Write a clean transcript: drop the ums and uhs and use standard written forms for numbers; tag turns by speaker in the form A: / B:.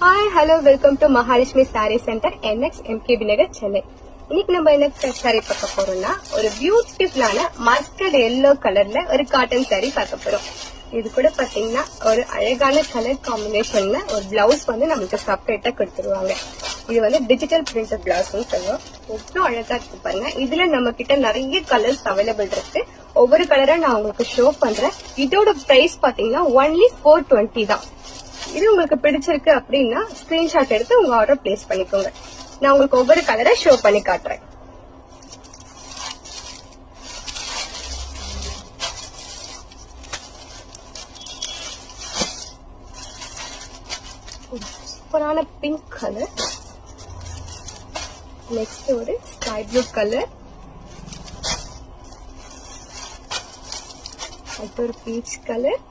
A: Hi hello welcome to Mahalakshmi sorry centre NX MKB Nagar Chennai. இன்னைக்கு நம்ம என்ன சாரி பார்க்க போறோம்னா ஒரு பியூட்டிஃபுல்லான மஸ்டர்ட் எல்லோ கலர்ல ஒரு காட்டன் சாரி பார்க்க போறோம். இது கூட பாத்தீங்கன்னா ஒரு அழகான கலர் காம்பினேஷன்ல ஒரு பிளவுஸ் வந்து நமக்கு செப்பரேட்டா கொடுத்துருவாங்க. இது வந்து டிஜிட்டல் பிரிண்டட் பிளவுஸ் சொல்லுவோம். எவ்வளவு அழகா இருக்கு பாருங்க. இதுல நம்ம கிட்ட நிறைய கலர்ஸ் அவைலபிள் இருக்கு. ஒவ்வொரு கலரா நான் உங்களுக்கு ஷோ பண்றேன். இதோட பிரைஸ் பாத்தீங்கன்னா ஒன்லி 420 தான். இது உங்களுக்கு பிடிச்சிருக்கு அப்படின்னா ஸ்கிரீன்ஷாட் எடுத்து உங்க ஆர்டர் பிளேஸ் பண்ணிக்கோங்க. நான் உங்களுக்கு ஒவ்வொரு கலரை ஷோ பண்ணி காட்டுறேன். சூப்பரான பிங்க் கலர், நெக்ஸ்ட் ஒரு ஸ்கை ப்ளூ கலர், அடுத்து ஒரு பீச் கலர்,